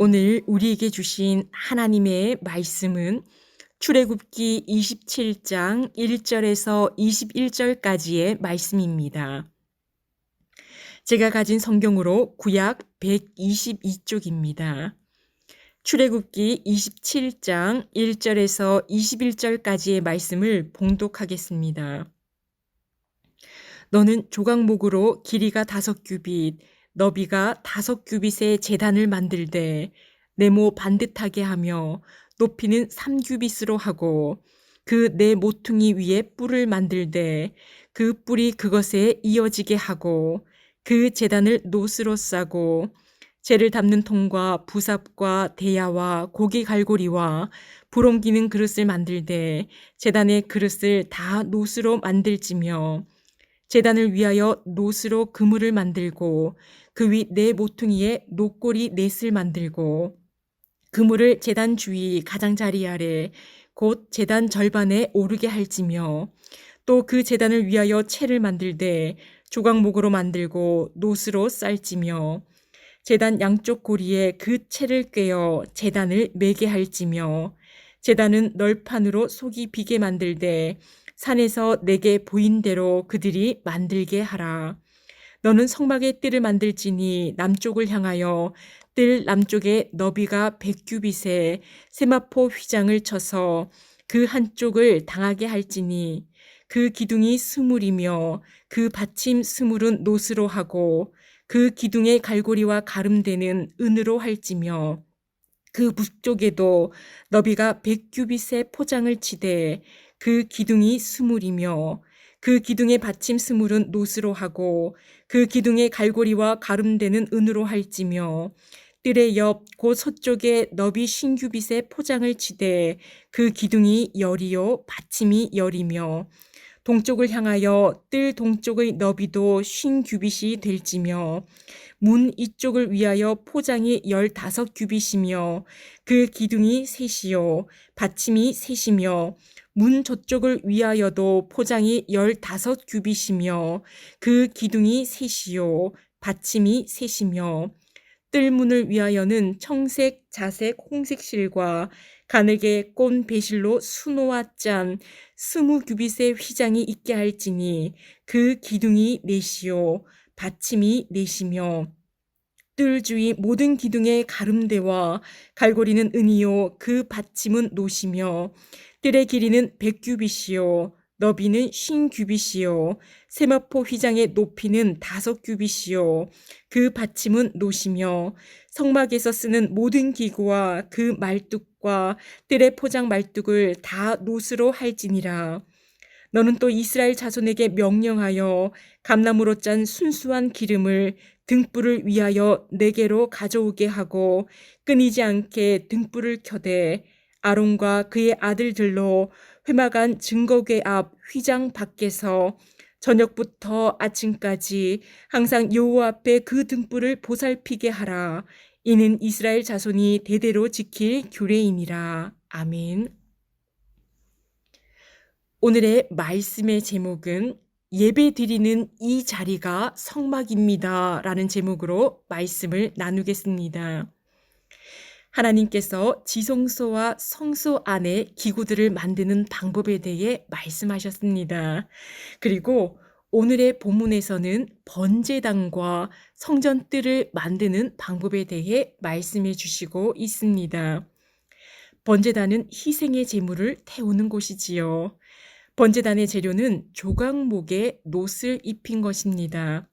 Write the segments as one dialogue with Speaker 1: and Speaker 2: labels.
Speaker 1: 오늘 우리에게 주신 하나님의 말씀은 출애굽기 27장 1절에서 21절까지의 말씀입니다. 제가 가진 성경으로 구약 122쪽입니다. 출애굽기 27장 1절에서 21절까지의 말씀을 봉독하겠습니다. 너는 조각목으로 길이가 5규빗, 너비가 5규빗의 제단을 만들되 네모 반듯하게 하며 높이는 3규빗으로 하고 그 네 모퉁이 위에 뿔을 만들되 그 뿔이 그것에 이어지게 하고 그 제단을 노스로 싸고 재를 담는 통과 부삽과 대야와 고기 갈고리와 불 옮기는 그릇을 만들되 제단의 그릇을 다 노스로 만들지며 제단을 위하여 노스로 그물을 만들고 그 위 네 모퉁이에 노꼬리 넷을 만들고 그물을 제단 주위 가장자리 아래 곧 제단 절반에 오르게 할지며 또 그 제단을 위하여 채를 만들되 조각목으로 만들고 노스로 쌀지며 제단 양쪽 고리에 그 채를 꿰어 제단을 매게 할지며 제단은 널판으로 속이 비게 만들되 산에서 내게 보인 대로 그들이 만들게 하라. 너는 성막의 뜰을 만들지니 남쪽을 향하여 뜰 남쪽에 너비가 100규빗에 세마포 휘장을 쳐서 그 한쪽을 당하게 할지니 그 기둥이 스물이며 그 받침 스물은 노스로 하고 그 기둥의 갈고리와 가름대는 은으로 할지며 그 북쪽에도 너비가 100규빗의 포장을 치되 그 기둥이 스물이며 그 기둥의 받침 스물은 노스로 하고 그 기둥의 갈고리와 가름대는 은으로 할지며 뜰의 옆 곧 서쪽에 너비 신규빗의 포장을 치되 그 기둥이 열이요 받침이 열이며 동쪽을 향하여 뜰 동쪽의 너비도 신규빗이 될지며 문 이쪽을 위하여 포장이 15규빗이며 그 기둥이 셋이요 받침이 셋이며 문 저쪽을 위하여도 포장이 15규빗이며 그 기둥이 셋이요 받침이 셋이며 뜰문을 위하여는 청색, 자색, 홍색 실과 가늘게 꼰 배실로 수놓아 짠 20규빗의 휘장이 있게 할지니 그 기둥이 넷이요 받침이 넷이며 뜰 주위 모든 기둥의 가름대와 갈고리는 은이요 그 받침은 노시며 뜰의 길이는 100규빗이요 너비는 50규빗이요 세마포 휘장의 높이는 5규빗이요 그 받침은 노시며 성막에서 쓰는 모든 기구와 그 말뚝과 뜰의 포장 말뚝을 다 노스로 할지니라. 너는 또 이스라엘 자손에게 명령하여 감나무로 짠 순수한 기름을 등불을 위하여 내게로 가져오게 하고 끊이지 않게 등불을 켜되 아론과 그의 아들들로 회막안 증거궤 앞 휘장 밖에서 저녁부터 아침까지 항상 여호와 앞에 그 등불을 보살피게 하라. 이는 이스라엘 자손이 대대로 지킬 규례이니라. 아멘. 오늘의 말씀의 제목은 예배 드리는 이 자리가 성막입니다. 라는 제목으로 말씀을 나누겠습니다. 하나님께서 지성소와 성소 안에 기구들을 만드는 방법에 대해 말씀하셨습니다. 그리고 오늘의 본문에서는 번제단과 성전뜰을 만드는 방법에 대해 말씀해 주시고 있습니다. 번제단은 희생의 제물을 태우는 곳이지요. 번제단의 재료는 조각목에 놋을 입힌 것입니다.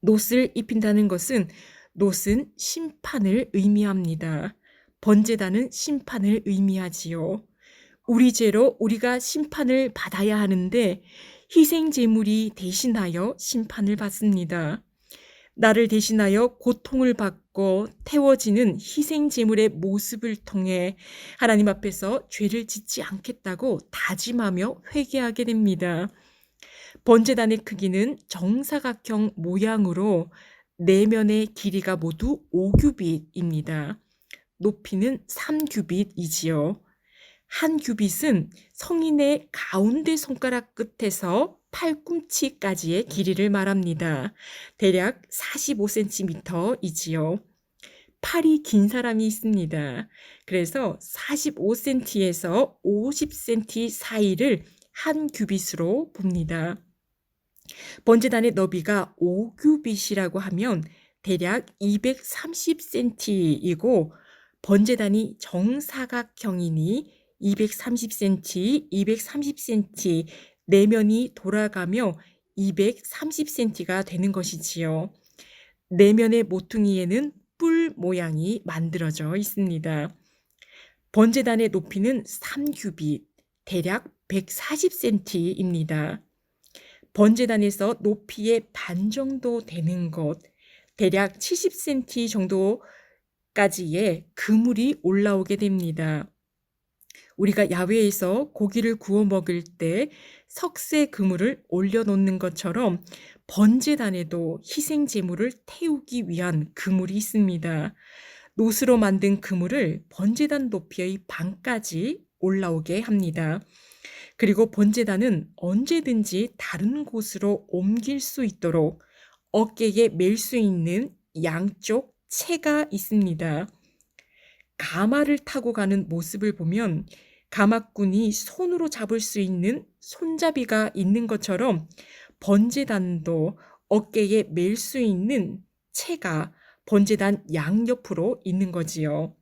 Speaker 1: 놋을 입힌다는 것은 놋은 심판을 의미합니다. 번제단은 심판을 의미하지요. 우리 죄로 우리가 심판을 받아야 하는데 희생 제물이 대신하여 심판을 받습니다. 나를 대신하여 고통을 받고 태워지는 희생 제물의 모습을 통해 하나님 앞에서 죄를 짓지 않겠다고 다짐하며 회개하게 됩니다. 번제단의 크기는 정사각형 모양으로 내면의 길이가 모두 5규빗입니다. 높이는 3규빗이지요. 한 규빗은 성인의 가운데 손가락 끝에서 팔꿈치까지의 길이를 말합니다. 대략 45cm이지요. 팔이 긴 사람이 있습니다. 그래서 45cm에서 50cm 사이를 한 규빗으로 봅니다. 번제단의 너비가 5규빗이라고 하면 대략 230cm이고 번제단이 정사각형이니 230cm, 230cm 내면이 돌아가며 230cm가 되는 것이지요. 내면의 모퉁이에는 뿔 모양이 만들어져 있습니다. 번제단의 높이는 3규빗, 대략 140cm입니다. 번제단에서 높이의 반 정도 되는 곳, 대략 70cm 정도까지의 그물이 올라오게 됩니다. 우리가 야외에서 고기를 구워 먹을 때 석쇠 그물을 올려놓는 것처럼 번제단에도 희생 제물을 태우기 위한 그물이 있습니다. 노스로 만든 그물을 번제단 높이의 반까지 올라오게 합니다. 그리고 번제단은 언제든지 다른 곳으로 옮길 수 있도록 어깨에 멜 수 있는 양쪽 채가 있습니다. 가마를 타고 가는 모습을 보면 가마꾼이 손으로 잡을 수 있는 손잡이가 있는 것처럼 번제단도 어깨에 멜 수 있는 채가 번제단 양옆으로 있는 거지요.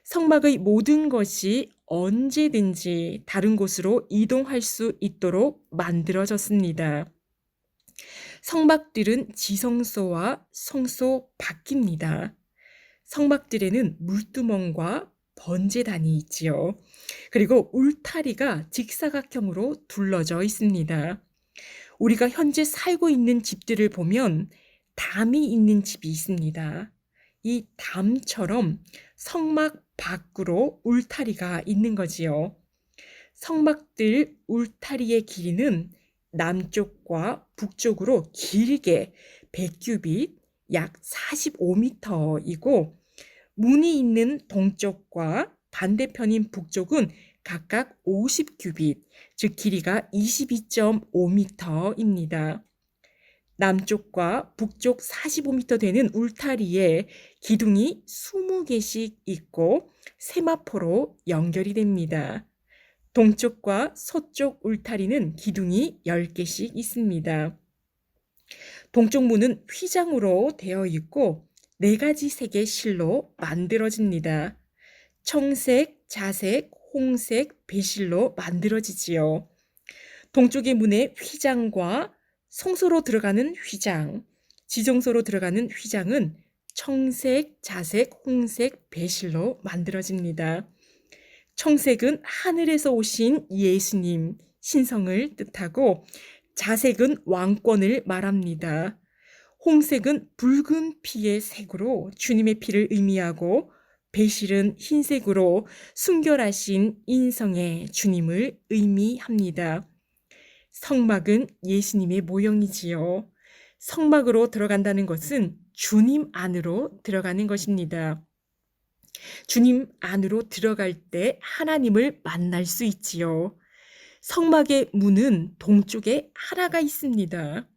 Speaker 1: 성막의 모든 것이 언제든지 다른 곳으로 이동할 수 있도록 만들어졌습니다. 성막들은 지성소와 성소 밖입니다. 성막들에는 물두멍과 번제단이 있지요. 그리고 울타리가 직사각형으로 둘러져 있습니다. 우리가 현재 살고 있는 집들을 보면 담이 있는 집이 있습니다. 이 담처럼 성막 밖으로 울타리가 있는 거지요. 성막들 울타리의 길이는 남쪽과 북쪽으로 길게 100규빗, 약 45m이고 문이 있는 동쪽과 반대편인 북쪽은 각각 50규빗, 즉 길이가 22.5m입니다. 남쪽과 북쪽 45m 되는 울타리에 기둥이 20개씩 있고 세마포로 연결이 됩니다. 동쪽과 서쪽 울타리는 기둥이 10개씩 있습니다. 동쪽 문은 휘장으로 되어 있고 4가지 색의 실로 만들어집니다. 청색, 자색, 홍색, 배실로 만들어지지요. 동쪽의 문의 휘장과 성소로 들어가는 휘장, 지정소로 들어가는 휘장은 청색, 자색, 홍색, 배실로 만들어집니다. 청색은 하늘에서 오신 예수님, 신성을 뜻하고 자색은 왕권을 말합니다. 홍색은 붉은 피의 색으로 주님의 피를 의미하고 배실은 흰색으로 순결하신 인성의 주님을 의미합니다. 성막은 예수님의 모형이지요. 성막으로 들어간다는 것은 주님 안으로 들어가는 것입니다. 주님 안으로 들어갈 때 하나님을 만날 수 있지요. 성막의 문은 동쪽에 하나가 있습니다.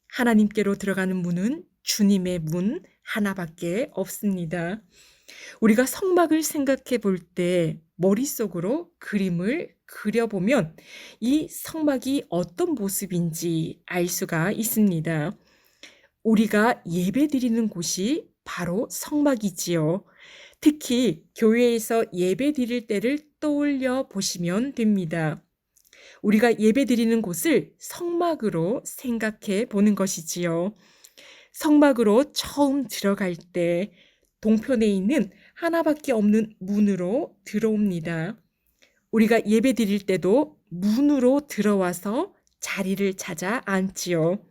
Speaker 1: 하나님께로 들어가는 문은 주님의 문 하나밖에 없습니다. 우리가 성막을 생각해 볼 때 머릿속으로 그림을 그려보면 이 성막이 어떤 모습인지 알 수가 있습니다. 우리가 예배 드리는 곳이 바로 성막이지요. 특히 교회에서 예배 드릴 때를 떠올려 보시면 됩니다. 우리가 예배 드리는 곳을 성막으로 생각해 보는 것이지요. 성막으로 처음 들어갈 때 동편에 있는 하나밖에 없는 문으로 들어옵니다. 우리가 예배 드릴 때도 문으로 들어와서 자리를 찾아 앉지요.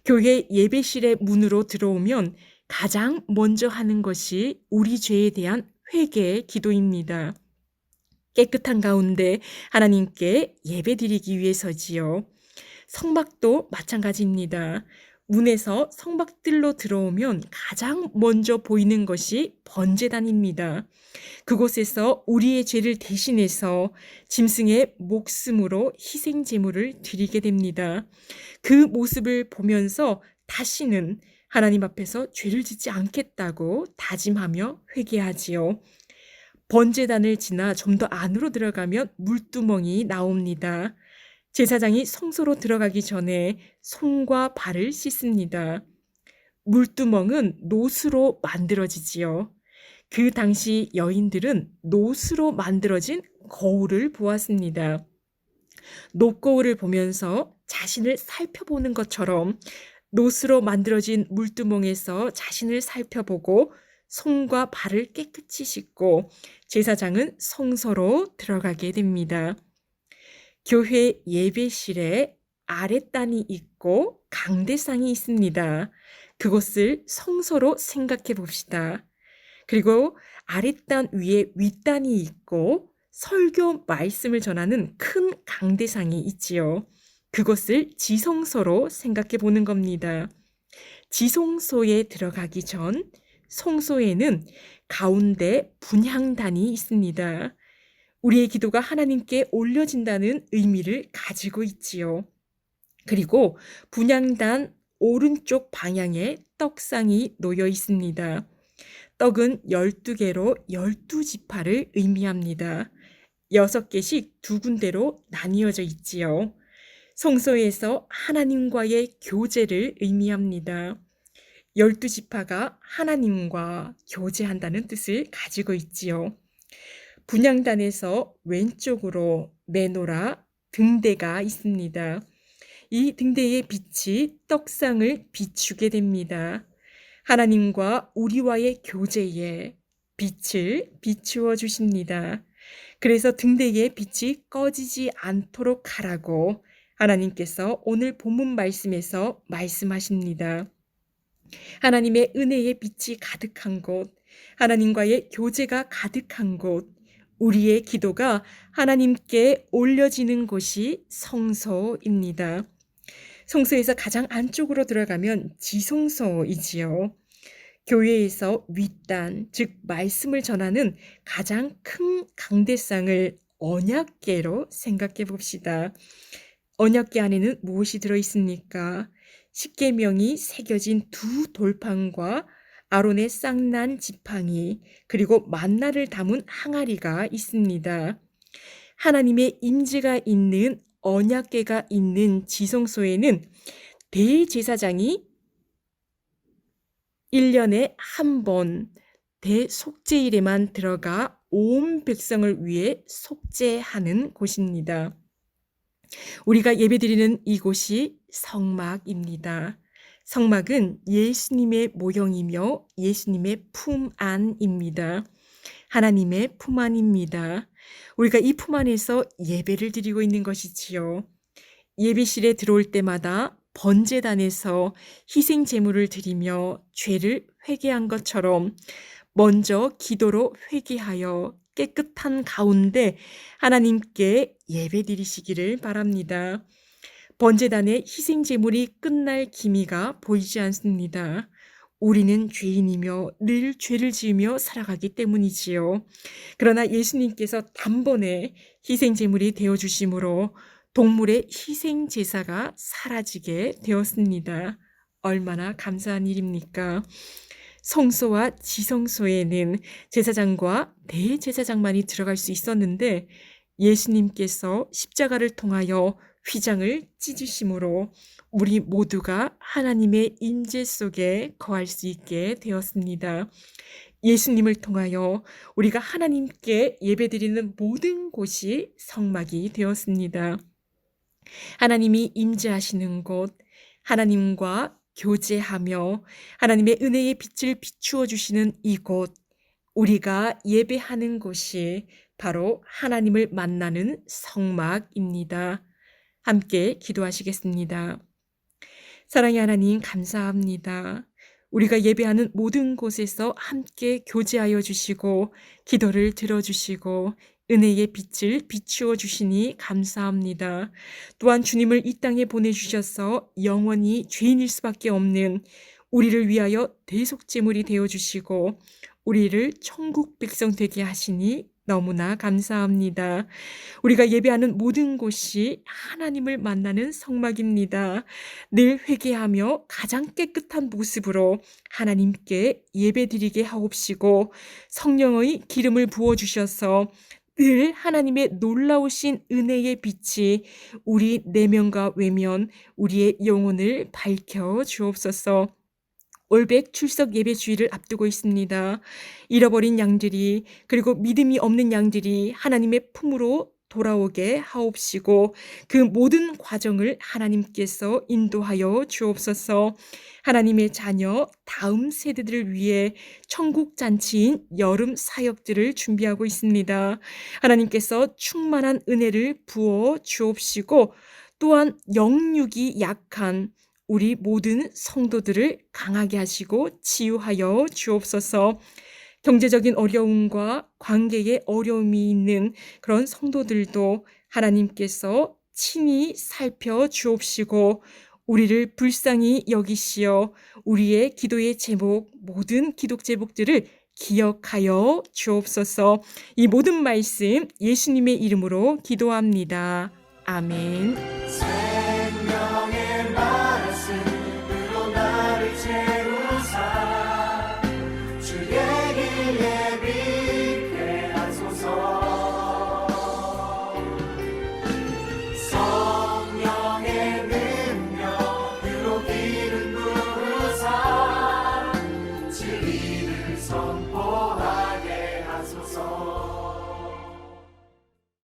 Speaker 1: 교회 예배실의 문으로 들어오면 가장 먼저 하는 것이 우리 죄에 대한 회개 기도입니다. 깨끗한 가운데 하나님께 예배드리기 위해서지요. 성막도 마찬가지입니다. 문에서 성막들로 들어오면 가장 먼저 보이는 것이 번제단입니다. 그곳에서 우리의 죄를 대신해서 짐승의 목숨으로 희생 제물을 드리게 됩니다. 그 모습을 보면서 다시는 하나님 앞에서 죄를 짓지 않겠다고 다짐하며 회개하지요. 번제단을 지나 좀 더 안으로 들어가면 물두멍이 나옵니다. 제사장이 성소로 들어가기 전에 손과 발을 씻습니다. 물두멍은 노수로 만들어지지요. 그 당시 여인들은 노수로 만들어진 거울을 보았습니다. 노거울을 보면서 자신을 살펴보는 것처럼 노수로 만들어진 물두멍에서 자신을 살펴보고 손과 발을 깨끗이 씻고 제사장은 성소로 들어가게 됩니다. 교회 예배실에 아랫단이 있고 강대상이 있습니다. 그곳을 성소로 생각해 봅시다. 그리고 아랫단 위에 윗단이 있고 설교 말씀을 전하는 큰 강대상이 있지요. 그것을 지성소로 생각해 보는 겁니다. 지성소에 들어가기 전 성소에는 가운데 분향단이 있습니다. 우리의 기도가 하나님께 올려진다는 의미를 가지고 있지요. 그리고 분향단 오른쪽 방향에 떡상이 놓여 있습니다. 떡은 12개로 12지파를 의미합니다. 6개씩 두 군데로 나뉘어져 있지요. 성소에서 하나님과의 교제를 의미합니다. 12지파가 하나님과 교제한다는 뜻을 가지고 있지요. 분향단에서 왼쪽으로 메노라 등대가 있습니다. 이 등대의 빛이 떡상을 비추게 됩니다. 하나님과 우리와의 교제에 빛을 비추어 주십니다. 그래서 등대의 빛이 꺼지지 않도록 하라고 하나님께서 오늘 본문 말씀에서 말씀하십니다. 하나님의 은혜의 빛이 가득한 곳, 하나님과의 교제가 가득한 곳, 우리의 기도가 하나님께 올려지는 곳이 성소입니다. 성소에서 가장 안쪽으로 들어가면 지성소이지요. 교회에서 윗단, 즉 말씀을 전하는 가장 큰 강대상을 언약궤로 생각해 봅시다. 언약궤 안에는 무엇이 들어 있습니까? 십계명이 새겨진 두 돌판과 아론의 쌍난 지팡이, 그리고 만나를 담은 항아리가 있습니다. 하나님의 임재가 있는 언약궤가 있는 지성소에는 대제사장이 1년에 한 번 대속죄일에만 들어가 온 백성을 위해 속죄하는 곳입니다. 우리가 예배드리는 이곳이 성막입니다. 성막은 예수님의 모형이며 예수님의 품 안입니다. 하나님의 품 안입니다. 우리가 이 품 안에서 예배를 드리고 있는 것이지요. 예배실에 들어올 때마다 번제단에서 희생 제물을 드리며 죄를 회개한 것처럼 먼저 기도로 회개하여 깨끗한 가운데 하나님께 예배 드리시기를 바랍니다. 번제단의 희생 제물이 끝날 기미가 보이지 않습니다. 우리는 죄인이며 늘 죄를 지으며 살아가기 때문이지요. 그러나 예수님께서 단번에 희생 제물이 되어 주심으로 동물의 희생 제사가 사라지게 되었습니다. 얼마나 감사한 일입니까? 성소와 지성소에는 제사장과 대제사장만이 들어갈 수 있었는데 예수님께서 십자가를 통하여 휘장을 찢으심으로 우리 모두가 하나님의 임재 속에 거할 수 있게 되었습니다. 예수님을 통하여 우리가 하나님께 예배드리는 모든 곳이 성막이 되었습니다. 하나님이 임재하시는 곳, 하나님과 교제하며 하나님의 은혜의 빛을 비추어 주시는 이곳, 우리가 예배하는 곳이 바로 하나님을 만나는 성막입니다. 함께 기도하시겠습니다. 사랑의 하나님, 감사합니다. 우리가 예배하는 모든 곳에서 함께 교제하여 주시고 기도를 들어주시고 은혜의 빛을 비추어 주시니 감사합니다. 또한 주님을 이 땅에 보내주셔서 영원히 죄인일 수밖에 없는 우리를 위하여 대속제물이 되어주시고 우리를 천국 백성 되게 하시니 너무나 감사합니다. 우리가 예배하는 모든 곳이 하나님을 만나는 성막입니다. 늘 회개하며 가장 깨끗한 모습으로 하나님께 예배드리게 하옵시고 성령의 기름을 부어주셔서 늘 하나님의 놀라우신 은혜의 빛이 우리 내면과 외면, 우리의 영혼을 밝혀 주옵소서. 올백 출석 예배 주일을 앞두고 있습니다. 잃어버린 양들이 그리고 믿음이 없는 양들이 하나님의 품으로 돌아오게 하옵시고 그 모든 과정을 하나님께서 인도하여 주옵소서. 하나님의 자녀 다음 세대들을 위해 천국 잔치인 여름 사역들을 준비하고 있습니다. 하나님께서 충만한 은혜를 부어 주옵시고 또한 영육이 약한 우리 모든 성도들을 강하게 하시고 치유하여 주옵소서. 경제적인 어려움과 관계에 어려움이 있는 그런 성도들도 하나님께서 친히 살펴 주옵시고 우리를 불쌍히 여기시어 우리의 기도의 제목, 모든 기도 제목들을 기억하여 주옵소서. 이 모든 말씀 예수님의 이름으로 기도합니다. 아멘.